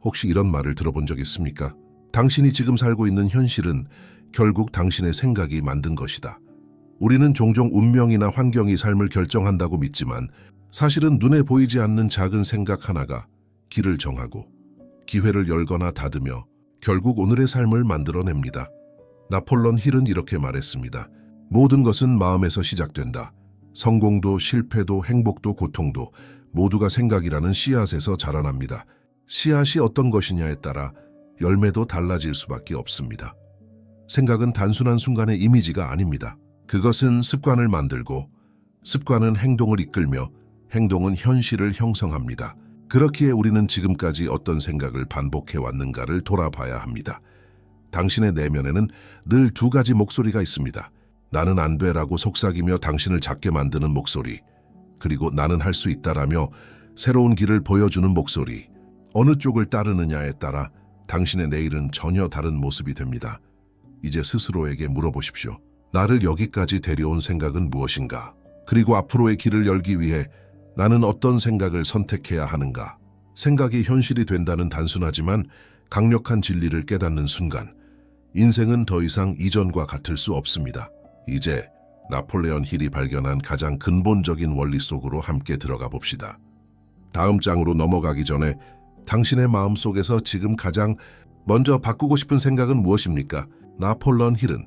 혹시 이런 말을 들어본 적 있습니까? 당신이 지금 살고 있는 현실은 결국 당신의 생각이 만든 것이다. 우리는 종종 운명이나 환경이 삶을 결정한다고 믿지만 사실은 눈에 보이지 않는 작은 생각 하나가 길을 정하고 기회를 열거나 닫으며 결국 오늘의 삶을 만들어냅니다. 나폴레옹 힐은 이렇게 말했습니다. 모든 것은 마음에서 시작된다. 성공도 실패도 행복도 고통도 모두가 생각이라는 씨앗에서 자라납니다. 씨앗이 어떤 것이냐에 따라 열매도 달라질 수밖에 없습니다. 생각은 단순한 순간의 이미지가 아닙니다. 그것은 습관을 만들고 습관은 행동을 이끌며 행동은 현실을 형성합니다. 그렇기에 우리는 지금까지 어떤 생각을 반복해 왔는가를 돌아봐야 합니다. 당신의 내면에는 늘 두 가지 목소리가 있습니다. 나는 안 돼라고 속삭이며 당신을 작게 만드는 목소리, 그리고 나는 할 수 있다라며 새로운 길을 보여주는 목소리. 어느 쪽을 따르느냐에 따라 당신의 내일은 전혀 다른 모습이 됩니다. 이제 스스로에게 물어보십시오. 나를 여기까지 데려온 생각은 무엇인가? 그리고 앞으로의 길을 열기 위해 나는 어떤 생각을 선택해야 하는가? 생각이 현실이 된다는 단순하지만 강력한 진리를 깨닫는 순간 인생은 더 이상 이전과 같을 수 없습니다. 이제 나폴레옹 힐이 발견한 가장 근본적인 원리 속으로 함께 들어가 봅시다. 다음 장으로 넘어가기 전에 당신의 마음속에서 지금 가장 먼저 바꾸고 싶은 생각은 무엇입니까? 나폴레옹 힐은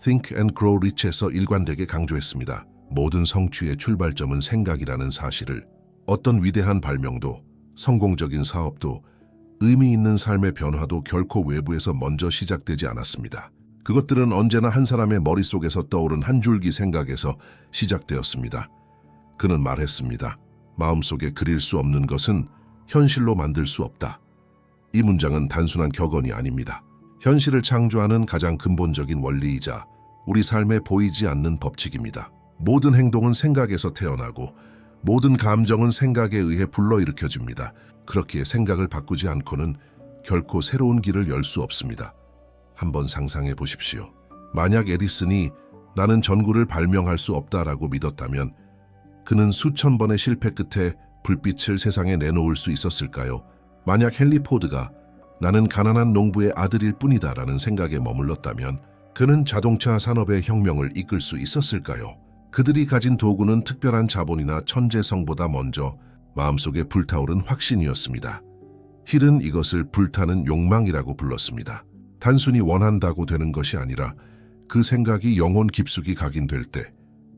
Think and Grow Rich에서 일관되게 강조했습니다. 모든 성취의 출발점은 생각이라는 사실을. 어떤 위대한 발명도, 성공적인 사업도, 의미 있는 삶의 변화도 결코 외부에서 먼저 시작되지 않았습니다. 그것들은 언제나 한 사람의 머릿속에서 떠오른 한 줄기 생각에서 시작되었습니다. 그는 말했습니다. 마음속에 그릴 수 없는 것은 현실로 만들 수 없다. 이 문장은 단순한 격언이 아닙니다. 현실을 창조하는 가장 근본적인 원리이자 우리 삶에 보이지 않는 법칙입니다. 모든 행동은 생각에서 태어나고 모든 감정은 생각에 의해 불러일으켜집니다. 그렇기에 생각을 바꾸지 않고는 결코 새로운 길을 열 수 없습니다. 한번 상상해 보십시오. 만약 에디슨이 나는 전구를 발명할 수 없다라고 믿었다면 그는 수천 번의 실패 끝에 불빛을 세상에 내놓을 수 있었을까요? 만약 헨리 포드가 나는 가난한 농부의 아들일 뿐이다라는 생각에 머물렀다면 그는 자동차 산업의 혁명을 이끌 수 있었을까요? 그들이 가진 도구는 특별한 자본이나 천재성보다 먼저 마음속에 불타오른 확신이었습니다. 힐은 이것을 불타는 욕망이라고 불렀습니다. 단순히 원한다고 되는 것이 아니라 그 생각이 영혼 깊숙이 각인될 때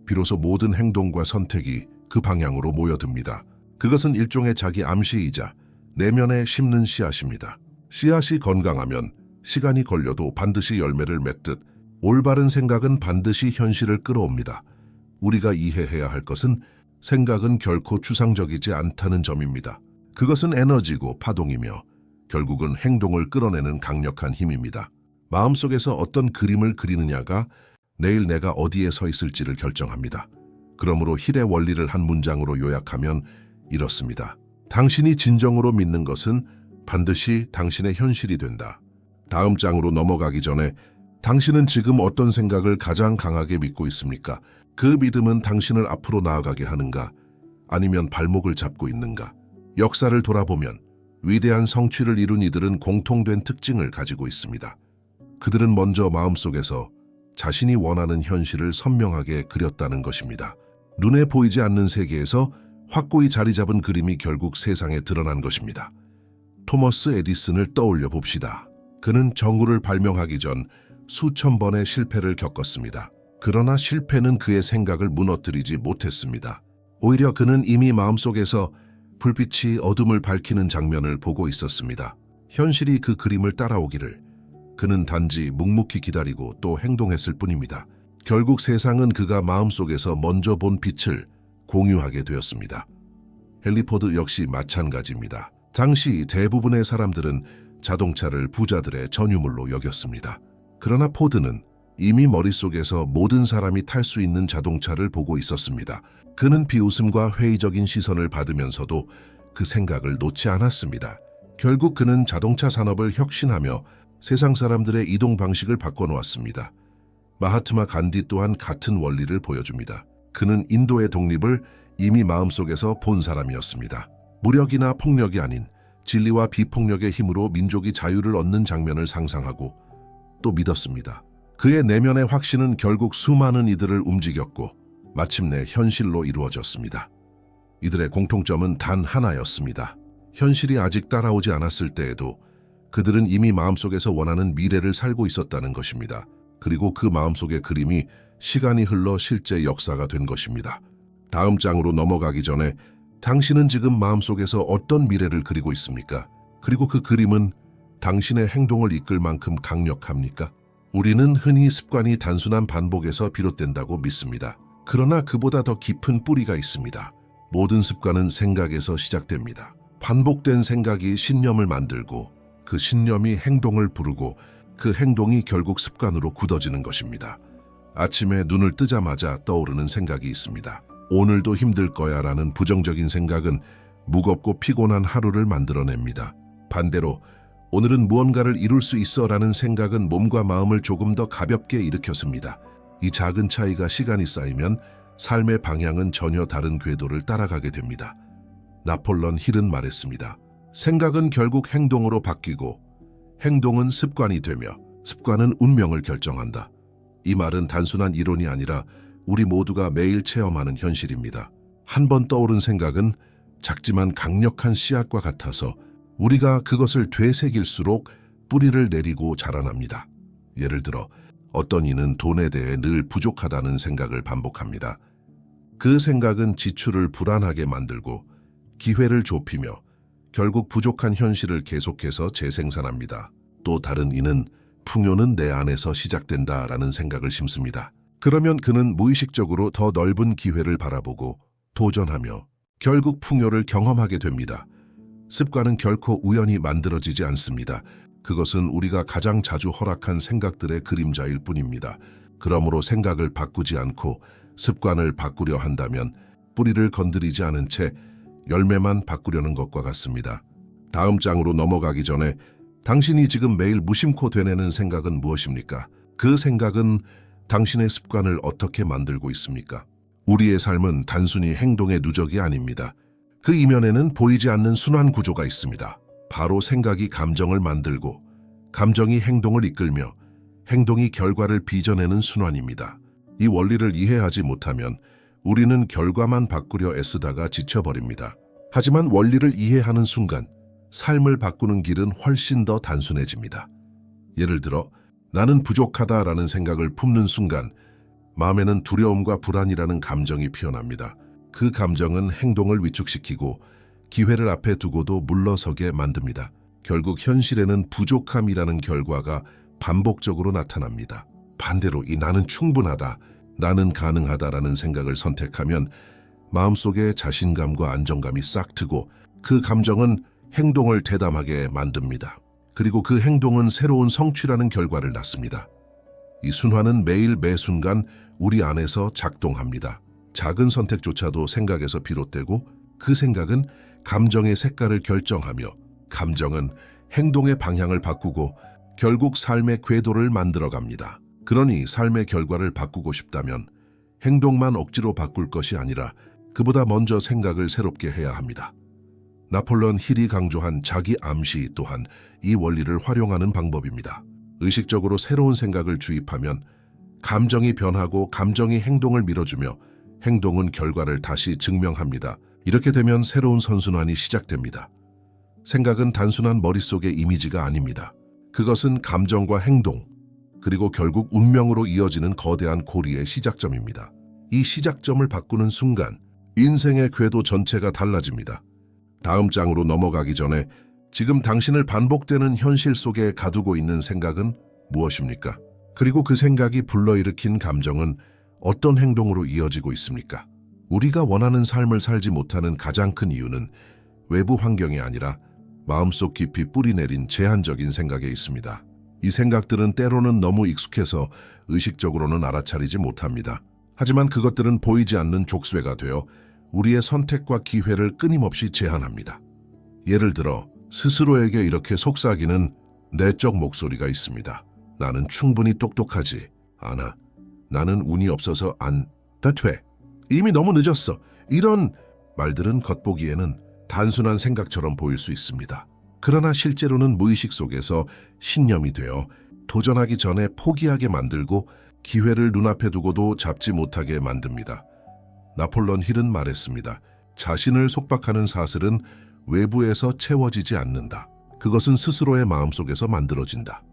비로소 모든 행동과 선택이 그 방향으로 모여듭니다. 그것은 일종의 자기 암시이자 내면에 심는 씨앗입니다. 씨앗이 건강하면 시간이 걸려도 반드시 열매를 맺듯 올바른 생각은 반드시 현실을 끌어옵니다. 우리가 이해해야 할 것은 생각은 결코 추상적이지 않다는 점입니다. 그것은 에너지고 파동이며 결국은 행동을 끌어내는 강력한 힘입니다. 마음속에서 어떤 그림을 그리느냐가 내일 내가 어디에 서 있을지를 결정합니다. 그러므로 힐의 원리를 한 문장으로 요약하면 이렇습니다. 당신이 진정으로 믿는 것은 반드시 당신의 현실이 된다. 다음 장으로 넘어가기 전에 당신은 지금 어떤 생각을 가장 강하게 믿고 있습니까? 그 믿음은 당신을 앞으로 나아가게 하는가? 아니면 발목을 잡고 있는가? 역사를 돌아보면 위대한 성취를 이룬 이들은 공통된 특징을 가지고 있습니다. 그들은 먼저 마음속에서 자신이 원하는 현실을 선명하게 그렸다는 것입니다. 눈에 보이지 않는 세계에서 확고히 자리 잡은 그림이 결국 세상에 드러난 것입니다. 토머스 에디슨을 떠올려 봅시다. 그는 전구를 발명하기 전 수천 번의 실패를 겪었습니다. 그러나 실패는 그의 생각을 무너뜨리지 못했습니다. 오히려 그는 이미 마음속에서 불빛이 어둠을 밝히는 장면을 보고 있었습니다. 현실이 그 그림을 따라오기를 그는 단지 묵묵히 기다리고 또 행동했을 뿐입니다. 결국 세상은 그가 마음속에서 먼저 본 빛을 공유하게 되었습니다. 헨리 포드 역시 마찬가지입니다. 당시 대부분의 사람들은 자동차를 부자들의 전유물로 여겼습니다. 그러나 포드는 이미 머릿속에서 모든 사람이 탈 수 있는 자동차를 보고 있었습니다. 그는 비웃음과 회의적인 시선을 받으면서도 그 생각을 놓지 않았습니다. 결국 그는 자동차 산업을 혁신하며 세상 사람들의 이동 방식을 바꿔놓았습니다. 마하트마 간디 또한 같은 원리를 보여줍니다. 그는 인도의 독립을 이미 마음속에서 본 사람이었습니다. 무력이나 폭력이 아닌 진리와 비폭력의 힘으로 민족이 자유를 얻는 장면을 상상하고 또 믿었습니다. 그의 내면의 확신은 결국 수많은 이들을 움직였고 마침내 현실로 이루어졌습니다. 이들의 공통점은 단 하나였습니다. 현실이 아직 따라오지 않았을 때에도 그들은 이미 마음속에서 원하는 미래를 살고 있었다는 것입니다. 그리고 그 마음속의 그림이 시간이 흘러 실제 역사가 된 것입니다. 다음 장으로 넘어가기 전에 당신은 지금 마음속에서 어떤 미래를 그리고 있습니까? 그리고 그 그림은 당신의 행동을 이끌 만큼 강력합니까? 우리는 흔히 습관이 단순한 반복에서 비롯된다고 믿습니다. 그러나 그보다 더 깊은 뿌리가 있습니다. 모든 습관은 생각에서 시작됩니다. 반복된 생각이 신념을 만들고 그 신념이 행동을 부르고 그 행동이 결국 습관으로 굳어지는 것입니다. 아침에 눈을 뜨자마자 떠오르는 생각이 있습니다. 오늘도 힘들 거야 라는 부정적인 생각은 무겁고 피곤한 하루를 만들어냅니다. 반대로 오늘은 무언가를 이룰 수 있어 라는 생각은 몸과 마음을 조금 더 가볍게 일으켰습니다. 이 작은 차이가 시간이 쌓이면 삶의 방향은 전혀 다른 궤도를 따라가게 됩니다. 나폴레옹 힐은 말했습니다. 생각은 결국 행동으로 바뀌고 행동은 습관이 되며 습관은 운명을 결정한다. 이 말은 단순한 이론이 아니라 우리 모두가 매일 체험하는 현실입니다. 한 번 떠오른 생각은 작지만 강력한 씨앗과 같아서 우리가 그것을 되새길수록 뿌리를 내리고 자라납니다. 예를 들어 어떤 이는 돈에 대해 늘 부족하다는 생각을 반복합니다. 그 생각은 지출을 불안하게 만들고 기회를 좁히며 결국 부족한 현실을 계속해서 재생산합니다. 또 다른 이는 풍요는 내 안에서 시작된다라는 생각을 심습니다. 그러면 그는 무의식적으로 더 넓은 기회를 바라보고 도전하며 결국 풍요를 경험하게 됩니다. 습관은 결코 우연히 만들어지지 않습니다. 그것은 우리가 가장 자주 허락한 생각들의 그림자일 뿐입니다. 그러므로 생각을 바꾸지 않고 습관을 바꾸려 한다면 뿌리를 건드리지 않은 채 열매만 바꾸려는 것과 같습니다. 다음 장으로 넘어가기 전에 당신이 지금 매일 무심코 되뇌는 생각은 무엇입니까? 그 생각은 당신의 습관을 어떻게 만들고 있습니까? 우리의 삶은 단순히 행동의 누적이 아닙니다. 그 이면에는 보이지 않는 순환 구조가 있습니다. 바로 생각이 감정을 만들고 감정이 행동을 이끌며 행동이 결과를 빚어내는 순환입니다. 이 원리를 이해하지 못하면 우리는 결과만 바꾸려 애쓰다가 지쳐버립니다. 하지만 원리를 이해하는 순간 삶을 바꾸는 길은 훨씬 더 단순해집니다. 예를 들어 나는 부족하다라는 생각을 품는 순간 마음에는 두려움과 불안이라는 감정이 피어납니다. 그 감정은 행동을 위축시키고 기회를 앞에 두고도 물러서게 만듭니다. 결국 현실에는 부족함이라는 결과가 반복적으로 나타납니다. 반대로 이 나는 충분하다, 나는 가능하다라는 생각을 선택하면 마음속에 자신감과 안정감이 싹 트고 그 감정은 행동을 대담하게 만듭니다. 그리고 그 행동은 새로운 성취라는 결과를 낳습니다. 이 순환은 매일 매 순간 우리 안에서 작동합니다. 작은 선택조차도 생각에서 비롯되고 그 생각은 감정의 색깔을 결정하며 감정은 행동의 방향을 바꾸고 결국 삶의 궤도를 만들어갑니다. 그러니 삶의 결과를 바꾸고 싶다면 행동만 억지로 바꿀 것이 아니라 그보다 먼저 생각을 새롭게 해야 합니다. 나폴레옹 힐이 강조한 자기 암시 또한 이 원리를 활용하는 방법입니다. 의식적으로 새로운 생각을 주입하면 감정이 변하고 감정이 행동을 밀어주며 행동은 결과를 다시 증명합니다. 이렇게 되면 새로운 선순환이 시작됩니다. 생각은 단순한 머릿속의 이미지가 아닙니다. 그것은 감정과 행동, 그리고 결국 운명으로 이어지는 거대한 고리의 시작점입니다. 이 시작점을 바꾸는 순간 인생의 궤도 전체가 달라집니다. 다음 장으로 넘어가기 전에 지금 당신을 반복되는 현실 속에 가두고 있는 생각은 무엇입니까? 그리고 그 생각이 불러일으킨 감정은 어떤 행동으로 이어지고 있습니까? 우리가 원하는 삶을 살지 못하는 가장 큰 이유는 외부 환경이 아니라 마음속 깊이 뿌리내린 제한적인 생각에 있습니다. 이 생각들은 때로는 너무 익숙해서 의식적으로는 알아차리지 못합니다. 하지만 그것들은 보이지 않는 족쇄가 되어 우리의 선택과 기회를 끊임없이 제한합니다. 예를 들어 스스로에게 이렇게 속삭이는 내적 목소리가 있습니다. 나는 충분히 똑똑하지 않아. 나는 운이 없어서 안 돼. 이미 너무 늦었어. 이런 말들은 겉보기에는 단순한 생각처럼 보일 수 있습니다. 그러나 실제로는 무의식 속에서 신념이 되어 도전하기 전에 포기하게 만들고 기회를 눈앞에 두고도 잡지 못하게 만듭니다. 나폴레옹 힐은 말했습니다. 자신을 속박하는 사슬은 외부에서 채워지지 않는다. 그것은 스스로의 마음속에서 만들어진다.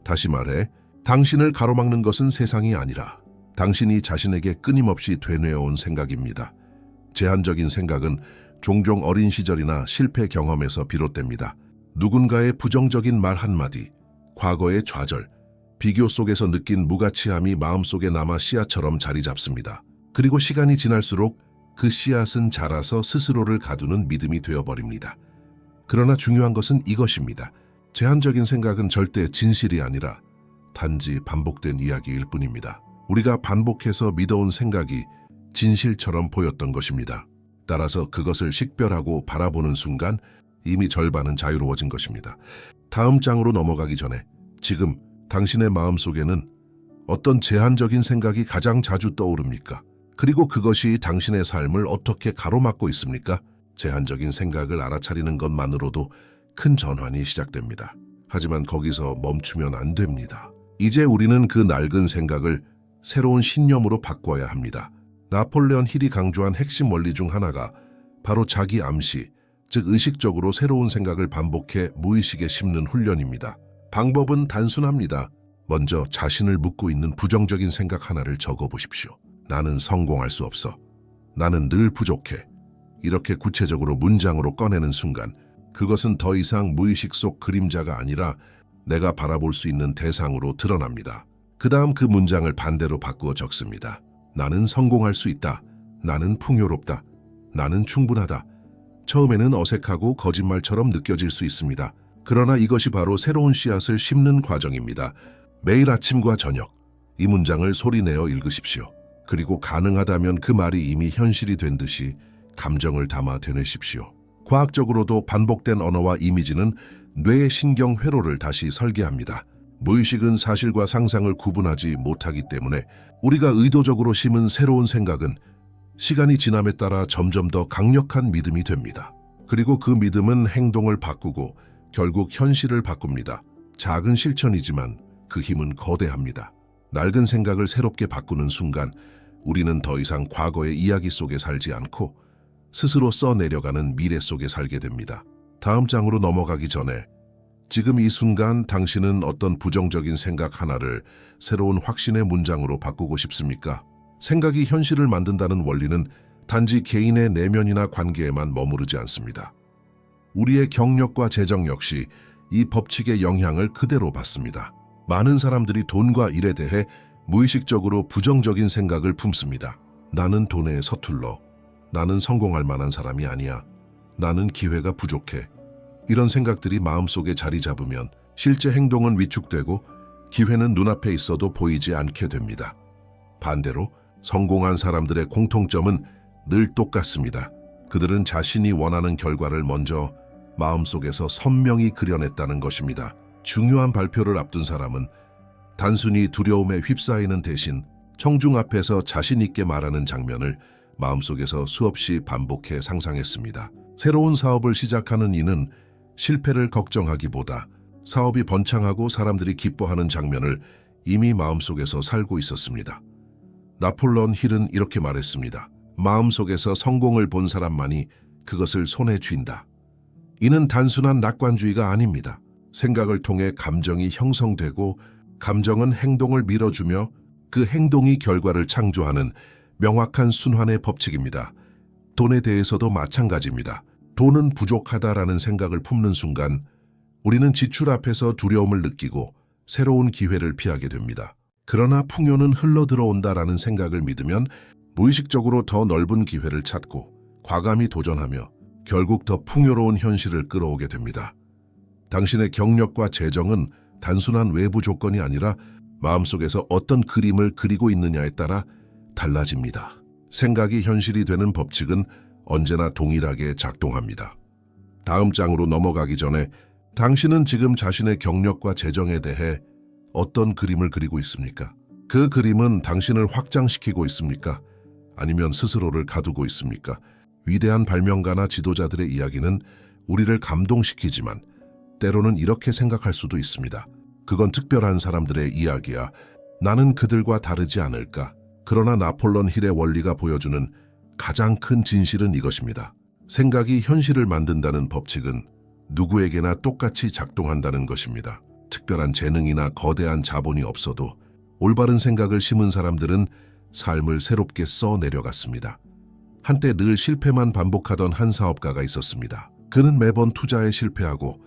다시 말해, 당신을 가로막는 것은 세상이 아니라 당신이 자신에게 끊임없이 되뇌어온 생각입니다. 제한적인 생각은 종종 어린 시절이나 실패 경험에서 비롯됩니다. 누군가의 부정적인 말 한마디, 과거의 좌절, 비교 속에서 느낀 무가치함이 마음속에 남아 씨앗처럼 자리 잡습니다. 그리고 시간이 지날수록 그 씨앗은 자라서 스스로를 가두는 믿음이 되어버립니다. 그러나 중요한 것은 이것입니다. 제한적인 생각은 절대 진실이 아니라 단지 반복된 이야기일 뿐입니다. 우리가 반복해서 믿어온 생각이 진실처럼 보였던 것입니다. 따라서 그것을 식별하고 바라보는 순간 이미 절반은 자유로워진 것입니다. 다음 장으로 넘어가기 전에 지금 당신의 마음속에는 어떤 제한적인 생각이 가장 자주 떠오릅니까? 그리고 그것이 당신의 삶을 어떻게 가로막고 있습니까? 제한적인 생각을 알아차리는 것만으로도 큰 전환이 시작됩니다. 하지만 거기서 멈추면 안 됩니다. 이제 우리는 그 낡은 생각을 새로운 신념으로 바꿔야 합니다. 나폴레옹 힐이 강조한 핵심 원리 중 하나가 바로 자기 암시, 즉 의식적으로 새로운 생각을 반복해 무의식에 심는 훈련입니다. 방법은 단순합니다. 먼저 자신을 묶고 있는 부정적인 생각 하나를 적어보십시오. 나는 성공할 수 없어. 나는 늘 부족해. 이렇게 구체적으로 문장으로 꺼내는 순간 그것은 더 이상 무의식 속 그림자가 아니라 내가 바라볼 수 있는 대상으로 드러납니다. 그 다음 그 문장을 반대로 바꾸어 적습니다. 나는 성공할 수 있다. 나는 풍요롭다. 나는 충분하다. 처음에는 어색하고 거짓말처럼 느껴질 수 있습니다. 그러나 이것이 바로 새로운 씨앗을 심는 과정입니다. 매일 아침과 저녁 이 문장을 소리내어 읽으십시오. 그리고 가능하다면 그 말이 이미 현실이 된 듯이 감정을 담아 되뇌십시오. 과학적으로도 반복된 언어와 이미지는 뇌의 신경 회로를 다시 설계합니다. 무의식은 사실과 상상을 구분하지 못하기 때문에 우리가 의도적으로 심은 새로운 생각은 시간이 지남에 따라 점점 더 강력한 믿음이 됩니다. 그리고 그 믿음은 행동을 바꾸고 결국 현실을 바꿉니다. 작은 실천이지만 그 힘은 거대합니다. 낡은 생각을 새롭게 바꾸는 순간 우리는 더 이상 과거의 이야기 속에 살지 않고 스스로 써내려가는 미래 속에 살게 됩니다. 다음 장으로 넘어가기 전에 지금 이 순간 당신은 어떤 부정적인 생각 하나를 새로운 확신의 문장으로 바꾸고 싶습니까? 생각이 현실을 만든다는 원리는 단지 개인의 내면이나 관계에만 머무르지 않습니다. 우리의 경력과 재정 역시 이 법칙의 영향을 그대로 받습니다. 많은 사람들이 돈과 일에 대해 무의식적으로 부정적인 생각을 품습니다. 나는 돈에 서툴러. 나는 성공할 만한 사람이 아니야. 나는 기회가 부족해. 이런 생각들이 마음속에 자리 잡으면 실제 행동은 위축되고 기회는 눈앞에 있어도 보이지 않게 됩니다. 반대로 성공한 사람들의 공통점은 늘 똑같습니다. 그들은 자신이 원하는 결과를 먼저 마음속에서 선명히 그려냈다는 것입니다. 중요한 발표를 앞둔 사람은 단순히 두려움에 휩싸이는 대신 청중 앞에서 자신 있게 말하는 장면을 마음속에서 수없이 반복해 상상했습니다. 새로운 사업을 시작하는 이는 실패를 걱정하기보다 사업이 번창하고 사람들이 기뻐하는 장면을 이미 마음속에서 살고 있었습니다. 나폴레옹 힐은 이렇게 말했습니다. 마음속에서 성공을 본 사람만이 그것을 손에 쥔다. 이는 단순한 낙관주의가 아닙니다. 생각을 통해 감정이 형성되고 감정은 행동을 밀어주며 그 행동이 결과를 창조하는 명확한 순환의 법칙입니다. 돈에 대해서도 마찬가지입니다. 돈은 부족하다라는 생각을 품는 순간 우리는 지출 앞에서 두려움을 느끼고 새로운 기회를 피하게 됩니다. 그러나 풍요는 흘러들어온다라는 생각을 믿으면 무의식적으로 더 넓은 기회를 찾고 과감히 도전하며 결국 더 풍요로운 현실을 끌어오게 됩니다. 당신의 경력과 재정은 단순한 외부 조건이 아니라 마음속에서 어떤 그림을 그리고 있느냐에 따라 달라집니다. 생각이 현실이 되는 법칙은 언제나 동일하게 작동합니다. 다음 장으로 넘어가기 전에 당신은 지금 자신의 경력과 재정에 대해 어떤 그림을 그리고 있습니까? 그 그림은 당신을 확장시키고 있습니까? 아니면 스스로를 가두고 있습니까? 위대한 발명가나 지도자들의 이야기는 우리를 감동시키지만 때로는 이렇게 생각할 수도 있습니다. 그건 특별한 사람들의 이야기야. 나는 그들과 다르지 않을까? 그러나 나폴론 힐의 원리가 보여주는 가장 큰 진실은 이것입니다. 생각이 현실을 만든다는 법칙은 누구에게나 똑같이 작동한다는 것입니다. 특별한 재능이나 거대한 자본이 없어도 올바른 생각을 심은 사람들은 삶을 새롭게 써내려갔습니다. 한때 늘 실패만 반복하던 한 사업가가 있었습니다. 그는 매번 투자에 실패하고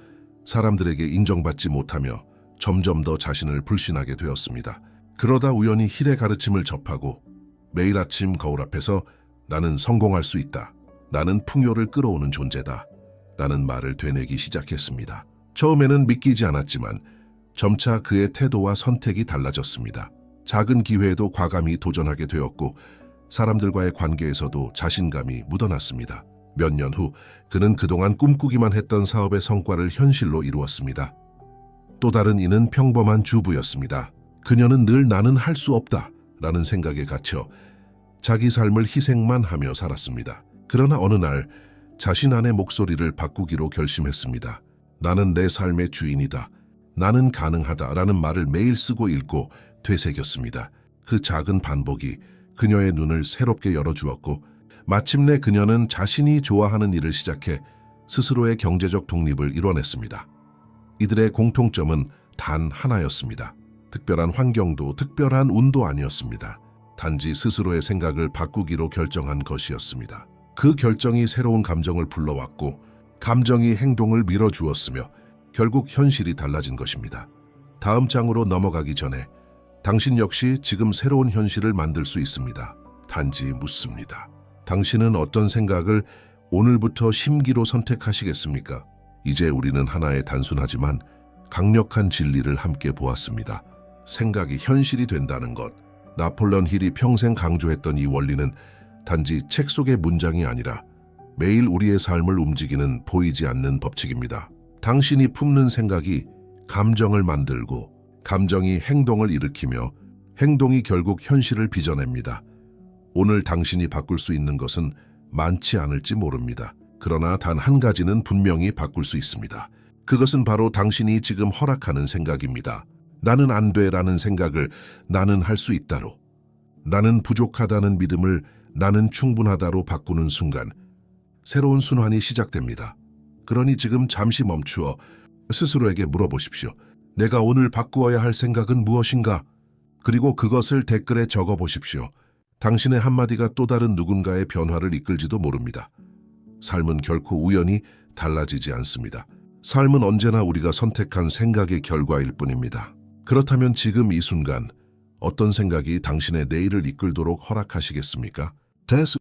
사람들에게 인정받지 못하며 점점 더 자신을 불신하게 되었습니다. 그러다 우연히 힐의 가르침을 접하고 매일 아침 거울 앞에서 나는 성공할 수 있다. 나는 풍요를 끌어오는 존재다. 라는 말을 되뇌기 시작했습니다. 처음에는 믿기지 않았지만 점차 그의 태도와 선택이 달라졌습니다. 작은 기회에도 과감히 도전하게 되었고 사람들과의 관계에서도 자신감이 묻어났습니다. 몇 년 후 그는 그동안 꿈꾸기만 했던 사업의 성과를 현실로 이루었습니다. 또 다른 이는 평범한 주부였습니다. 그녀는 늘 나는 할 수 없다 라는 생각에 갇혀 자기 삶을 희생만 하며 살았습니다. 그러나 어느 날 자신 안의 목소리를 바꾸기로 결심했습니다. 나는 내 삶의 주인이다. 나는 가능하다 라는 말을 매일 쓰고 읽고 되새겼습니다. 그 작은 반복이 그녀의 눈을 새롭게 열어주었고 마침내 그녀는 자신이 좋아하는 일을 시작해 스스로의 경제적 독립을 이뤄냈습니다. 이들의 공통점은 단 하나였습니다. 특별한 환경도 특별한 운도 아니었습니다. 단지 스스로의 생각을 바꾸기로 결정한 것이었습니다. 그 결정이 새로운 감정을 불러왔고 감정이 행동을 밀어주었으며 결국 현실이 달라진 것입니다. 다음 장으로 넘어가기 전에 당신 역시 지금 새로운 현실을 만들 수 있습니다. 단지 묻습니다. 당신은 어떤 생각을 오늘부터 심기로 선택하시겠습니까? 이제 우리는 하나의 단순하지만 강력한 진리를 함께 보았습니다. 생각이 현실이 된다는 것. 나폴레옹 힐이 평생 강조했던 이 원리는 단지 책 속의 문장이 아니라 매일 우리의 삶을 움직이는 보이지 않는 법칙입니다. 당신이 품는 생각이 감정을 만들고 감정이 행동을 일으키며 행동이 결국 현실을 빚어냅니다. 오늘 당신이 바꿀 수 있는 것은 많지 않을지 모릅니다. 그러나 단 한 가지는 분명히 바꿀 수 있습니다. 그것은 바로 당신이 지금 허락하는 생각입니다. 나는 안 돼라는 생각을 나는 할 수 있다로, 나는 부족하다는 믿음을 나는 충분하다로 바꾸는 순간 새로운 순환이 시작됩니다. 그러니 지금 잠시 멈추어 스스로에게 물어보십시오. 내가 오늘 바꾸어야 할 생각은 무엇인가? 그리고 그것을 댓글에 적어보십시오. 당신의 한마디가 또 다른 누군가의 변화를 이끌지도 모릅니다. 삶은 결코 우연히 달라지지 않습니다. 삶은 언제나 우리가 선택한 생각의 결과일 뿐입니다. 그렇다면 지금 이 순간 어떤 생각이 당신의 내일을 이끌도록 허락하시겠습니까? 됐습니다.